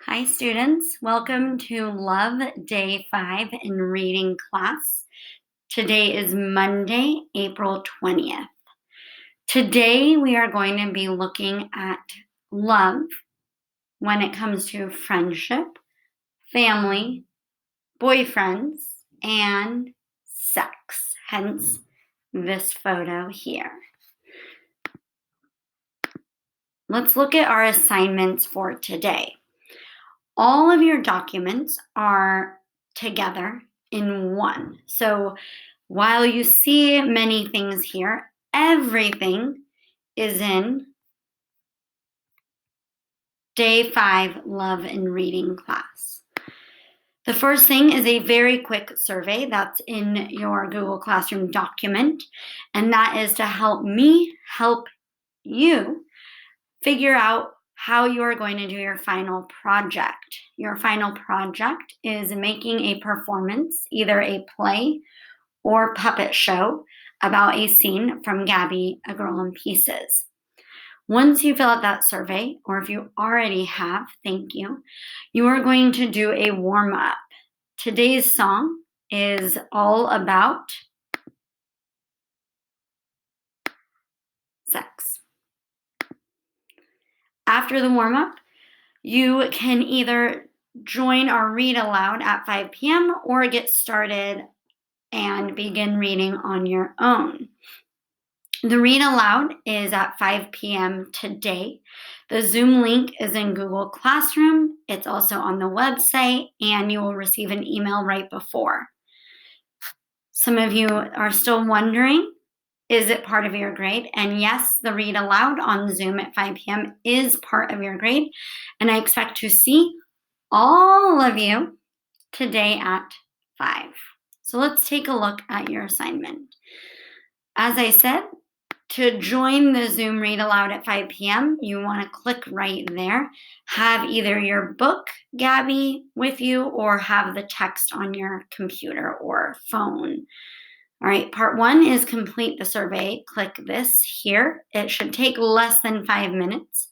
Hi, students. Welcome to Love Day 5 in reading class. Today is Monday, April 20th. Today, we are going to be looking at love when it comes to friendship, family, boyfriends, and sex, hence this photo here. Let's look at our assignments for today. All of your documents are together in one. So while you see many things here, everything is in Day 5 Love and Reading class. The first thing is a very quick survey that's in your Google Classroom document, and that is to help me help you figure out how you are going to do your final project. Your final project is making a performance, either a play or puppet show, about a scene from Gabby, A Girl in Pieces. Once you fill out that survey, or if you already have, thank you, you are going to do a warm-up. Today's song is all about sex. After the warm-up, you can either join our read aloud at 5 p.m. or get started and begin reading on your own. The read aloud is at 5 p.m. today. The Zoom link is in Google Classroom. It's also on the website, and you will receive an email right before. Some of you are still wondering, is it part of your grade? And yes, the read aloud on Zoom at 5 p.m. is part of your grade, and I expect to see all of you today at 5. So let's take a look at your assignment. As I said, to join the Zoom read aloud at 5 p.m., you want to click right there. Have either your book, Gabby, with you, or have the text on your computer or phone. All right, part 1 is complete the survey. Click this here. It should take less than 5 minutes.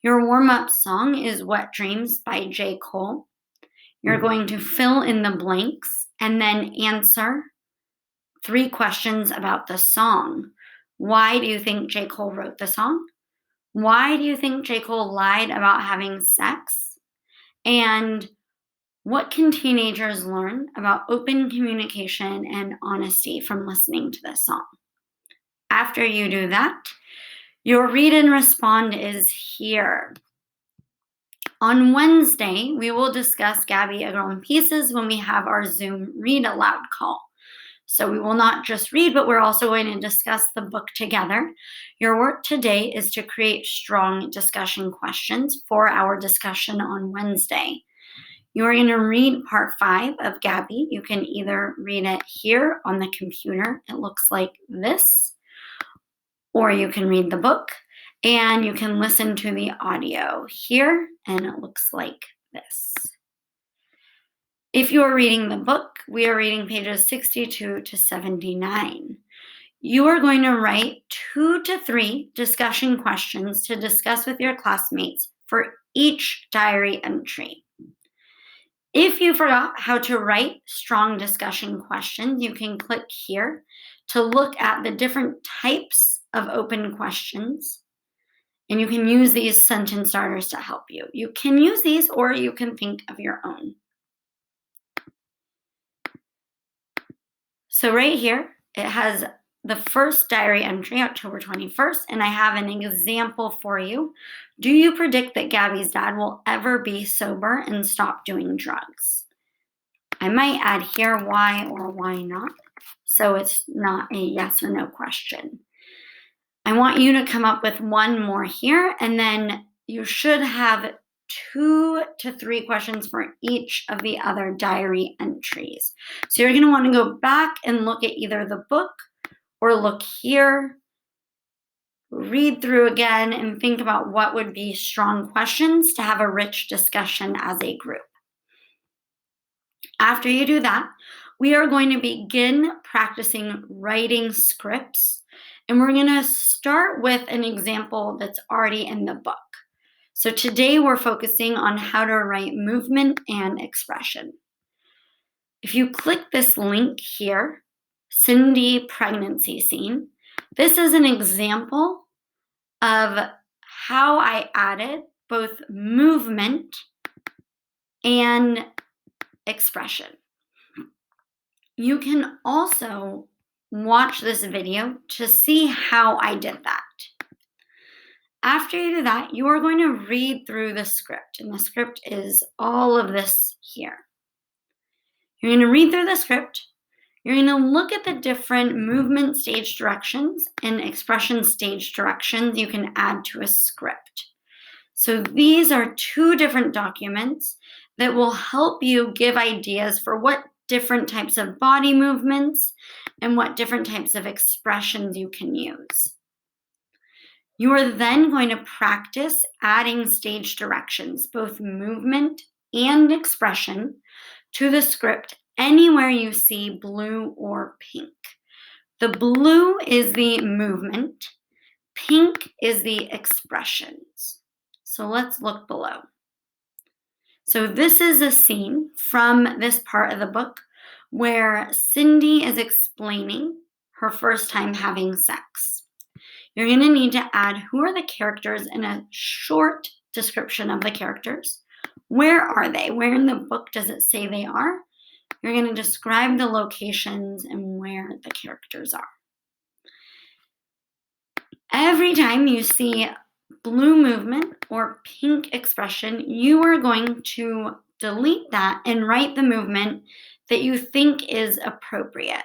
Your warm-up song is Wet Dreams by J. Cole. You're going to fill in the blanks and then answer 3 questions about the song. Why do you think J. Cole wrote the song? Why do you think J. Cole lied about having sex? And what can teenagers learn about open communication and honesty from listening to this song? After you do that, your read and respond is here. On Wednesday, we will discuss Gabby, A Girl in Pieces when we have our Zoom read aloud call. So we will not just read, but we're also going to discuss the book together. Your work today is to create strong discussion questions for our discussion on Wednesday. You are going to read part 5 of Gabby. You can either read it here on the computer. It looks like this. Or you can read the book, and you can listen to the audio here, and it looks like this. If you are reading the book, we are reading pages 62 to 79. You are going to write 2 to 3 discussion questions to discuss with your classmates for each diary entry. If you forgot how to write strong discussion questions, you can click here to look at the different types of open questions, and you can use these sentence starters to help you. You can use these, or you can think of your own. So right here, it has the first diary entry, October 21st, and I have an example for you. Do you predict that Gabby's dad will ever be sober and stop doing drugs? I might add here why or why not, so it's not a yes or no question. I want you to come up with one more here, and then you should have 2 to 3 questions for each of the other diary entries. So you're going to want to go back and look at either the book or look here, read through again, and think about what would be strong questions to have a rich discussion as a group. After you do that, we are going to begin practicing writing scripts, and we're going to start with an example that's already in the book. So today we're focusing on how to write movement and expression. If you click this link here, Cindy pregnancy scene, this is an example of how I added both movement and expression. You can also watch this video to see how I did that. After you do that, you are going to read through the script, and the script is all of this here. You're going to read through the script. You're going to look at the different movement stage directions and expression stage directions you can add to a script. So these are two different documents that will help you give ideas for what different types of body movements and what different types of expressions you can use. You are then going to practice adding stage directions, both movement and expression, to the script anywhere you see blue or pink. The blue is the movement, pink is the expressions. So let's look below. So this is a scene from this part of the book where Cindy is explaining her first time having sex. You're going to need to add who are the characters and a short description of the characters. Where are they? Where in the book does it say they are? You're going to describe the locations and where the characters are. Every time you see blue movement or pink expression, you are going to delete that and write the movement that you think is appropriate.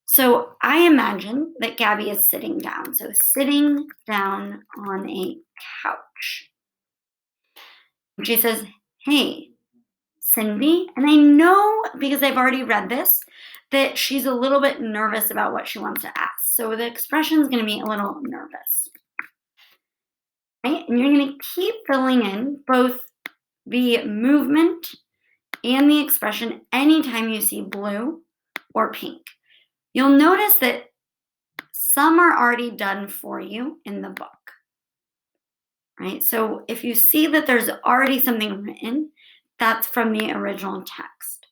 So I imagine that Gabby is sitting down. So sitting down on a couch. She says, "Hey, Cindy," and I know because I've already read this that she's a little bit nervous about what she wants to ask. So the expression is going to be a little nervous. Right? And you're going to keep filling in both the movement and the expression anytime you see blue or pink. You'll notice that some are already done for you in the book. Right? So if you see that there's already something written, that's from the original text.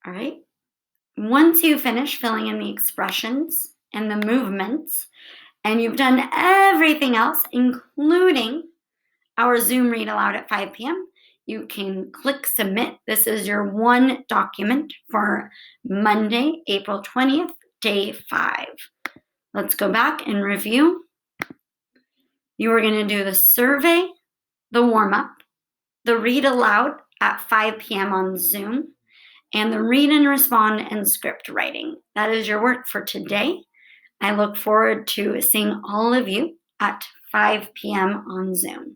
All right? Once you finish filling in the expressions and the movements, and you've done everything else, including our Zoom read aloud at 5 p.m., you can click submit. This is your one document for Monday, April 20th, day 5. Let's go back and review. You are going to do the survey, the warm-up, the read aloud at 5 p.m. on Zoom, and the read and respond and script writing. That is your work for today. I look forward to seeing all of you at 5 p.m. on Zoom.